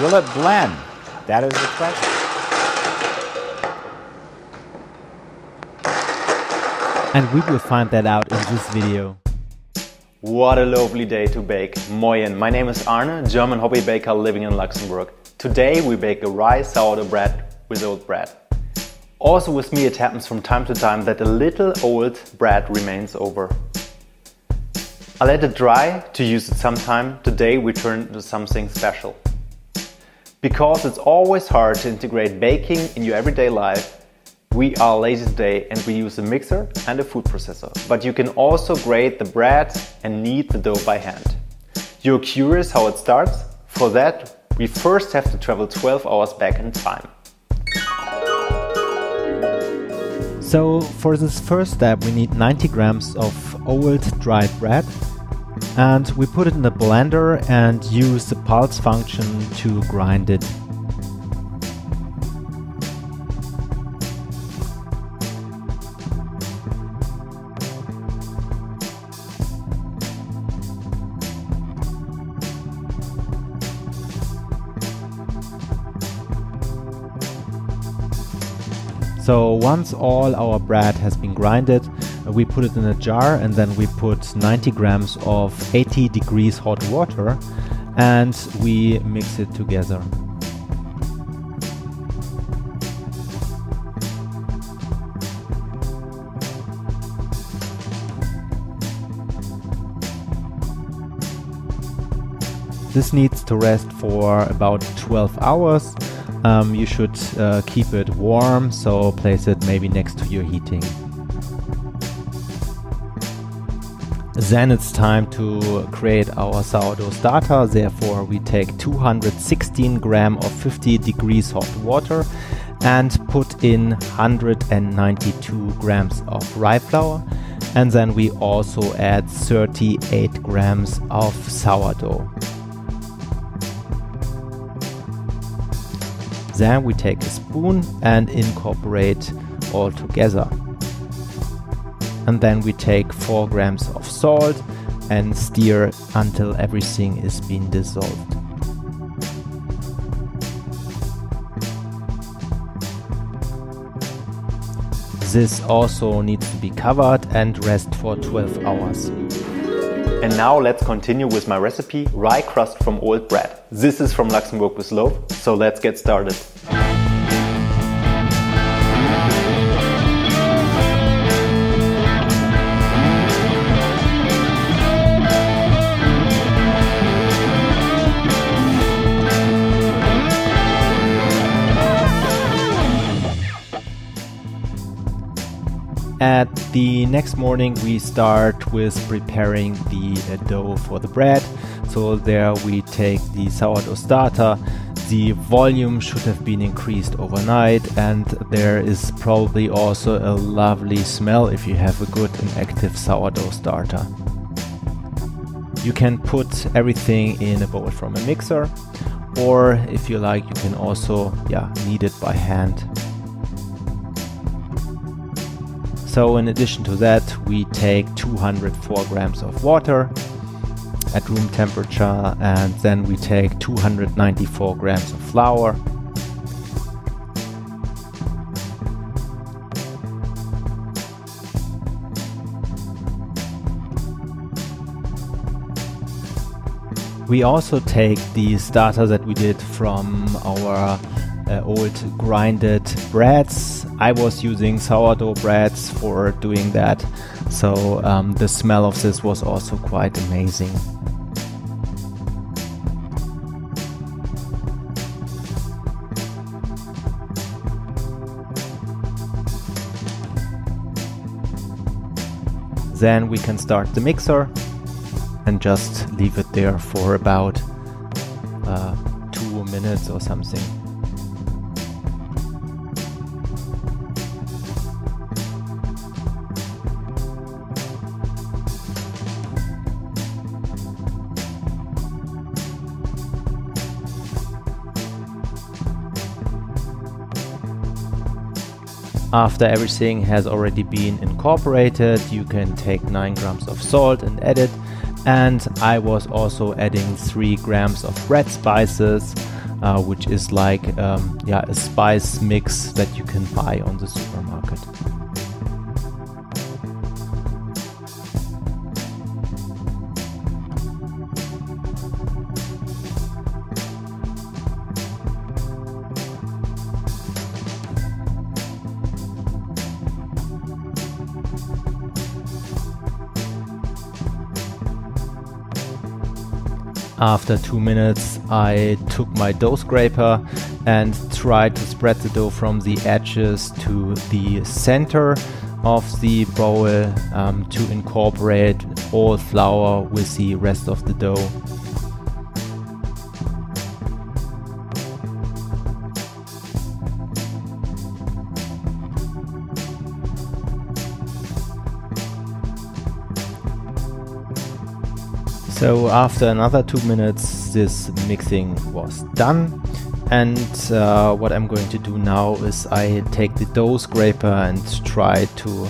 Will it blend? That is the question. And we will find that out in this video. What a lovely day to bake. Moin, my name is Arne, German hobby baker living in Luxembourg. Today we bake a rye sourdough bread with old bread. Also with me it happens from time to time that a little old bread remains over. I let it dry to use it sometime. Today we turn it into something special. Because it's always hard to integrate baking in your everyday life, we are lazy today and we use a mixer and a food processor. But you can also grate the bread and knead the dough by hand. You're curious how it starts? For that, we first have to travel 12 hours back in time. So for this first step we need 90 grams of old dried bread, and we put it in the blender and use the pulse function to grind it. So once all our bread has been grinded, we put it in a jar and then we put 90 grams of 80 degrees hot water and we mix it together. This needs to rest for about 12 hours. You should keep it warm, so place it maybe next to your heating. Then it's time to create our sourdough starter. Therefore we take 216 grams of 50 degrees hot water and put in 192 grams of rye flour, and then we also add 38 grams of sourdough. Then we take a spoon and incorporate all together. And then we take 4 grams of salt and stir until everything is being dissolved. This also needs to be covered and rest for 12 hours. And now let's continue with my recipe, rye crust from old bread. This is from Luxembourg with Loaf, so let's get started. At the next morning we start with preparing the dough for the bread. So there we take the sourdough starter. The volume should have been increased overnight, and there is probably also a lovely smell if you have a good and active sourdough starter. You can put everything in a bowl from a mixer, or if you like you can also knead it by hand. So in addition to that we take 204 grams of water at room temperature, and then we take 294 grams of flour. We also take the starter that we did from our old grinded breads. I was using sourdough breads for doing that, so the smell of this was also quite amazing. Then we can start the mixer and just leave it there for about 2 minutes or something. After everything has already been incorporated, you can take 9 grams of salt and add it. And I was also adding 3 grams of bread spices. which is like yeah, a spice mix that you can buy on the supermarket. After 2 minutes, I took my dough scraper and tried to spread the dough from the edges to the center of the bowl to incorporate all flour with the rest of the dough. So after another 2 minutes, this mixing was done, and what I'm going to do now is I take the dough scraper and try to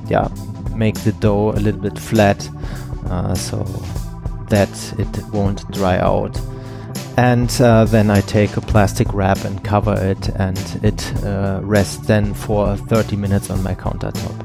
yeah, make the dough a little bit flat so that it won't dry out. And then I take a plastic wrap and cover it, and it rests then for 30 minutes on my countertop.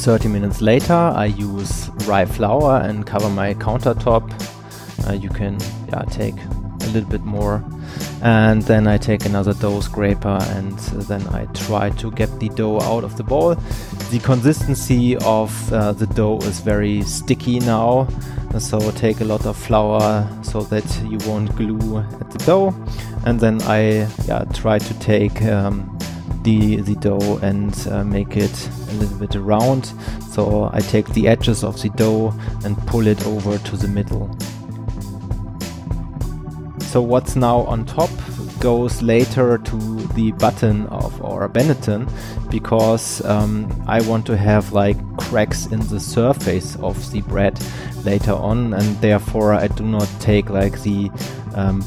"30 minutes later, I use rye flour and cover my countertop. You can take a little bit more, and then I take another dough scraper and then I try to get the dough out of the bowl. The consistency of the dough is very sticky now, so take a lot of flour so that you won't glue at the dough, and then I try to take the dough and make it a little bit round. So I take the edges of the dough and pull it over to the middle. So what's now on top goes later to the bottom of our Benetton, because I want to have like cracks in the surface of the bread later on, and therefore I do not take like the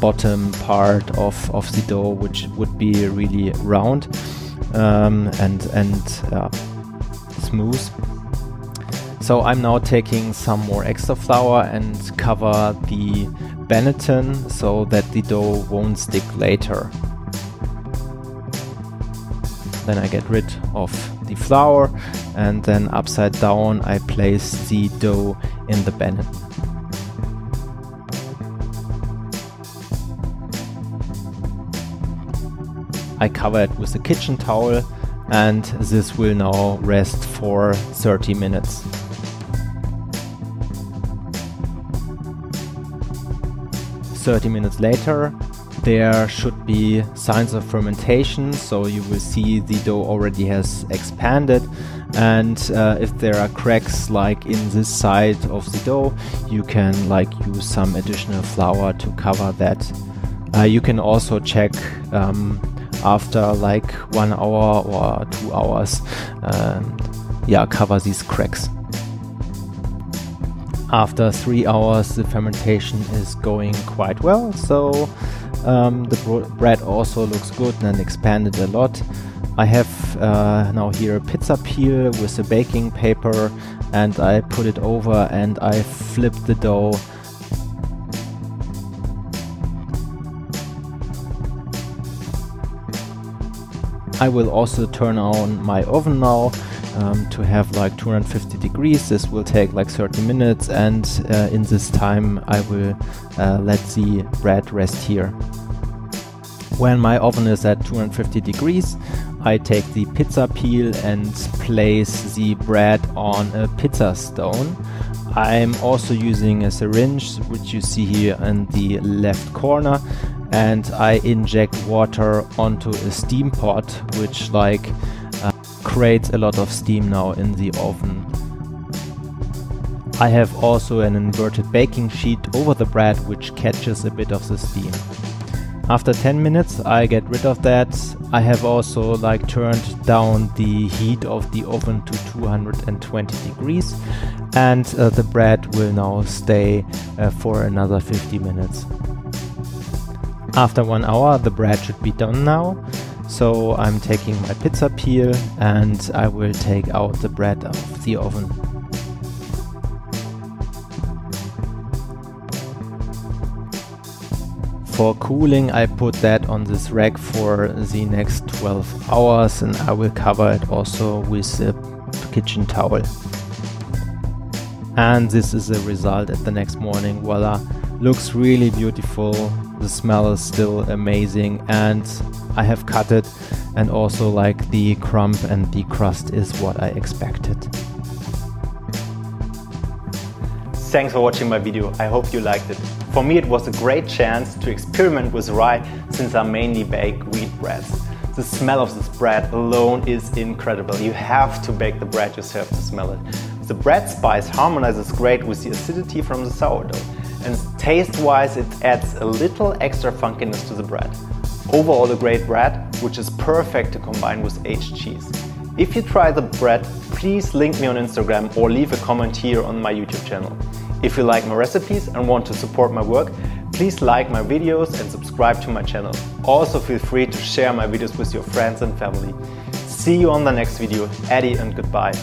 bottom part of the dough, which would be really round and smooth. So I'm now taking some more extra flour and cover the Benetton so that the dough won't stick later. Then I get rid of the flour, and then upside down I place the dough in the Benetton. I cover it with a kitchen towel, and this will now rest for 30 minutes. "30 minutes later, there should be signs of fermentation, so you will see the dough already has expanded, and if there are cracks like in this side of the dough, you can like use some additional flour to cover that. You can also check after like 1 hour or 2 hours, cover these cracks. After 3 hours, the fermentation is going quite well, so the bread also looks good and expanded a lot. I have now here a pizza peel with a baking paper, and I put it over and I flip the dough. I will also turn on my oven now to have like 250 degrees. This will take like 30 minutes, and in this time I will let the bread rest here. When my oven is at 250 degrees, I take the pizza peel and place the bread on a pizza stone. I'm also using a syringe, which you see here in the left corner, and I inject water onto a steam pot, which creates a lot of steam now in the oven. I have also an inverted baking sheet over the bread which catches a bit of the steam. After 10 minutes I get rid of that. I have also turned down the heat of the oven to 220 degrees, and the bread will now stay for another 50 minutes. After 1 hour the bread should be done now, so I'm taking my pizza peel and I will take out the bread of the oven. For cooling I put that on this rack for the next 12 hours, and I will cover it also with a kitchen towel. And this is the result at the next morning. Voila, looks really beautiful, the smell is still amazing, and I have cut it, and also the crumb and the crust is what I expected. Thanks for watching my video, I hope you liked it. For me it was a great chance to experiment with rye, since I mainly bake wheat breads. The smell of this bread alone is incredible. You have to bake the bread yourself to smell it. The bread spice harmonizes great with the acidity from the sourdough, and taste-wise it adds a little extra funkiness to the bread. Overall a great bread, which is perfect to combine with aged cheese. If you try the bread, please link me on Instagram or leave a comment here on my YouTube channel. If you like my recipes and want to support my work, please like my videos and subscribe to my channel. Also feel free to share my videos with your friends and family. See you on the next video. Eddie and goodbye.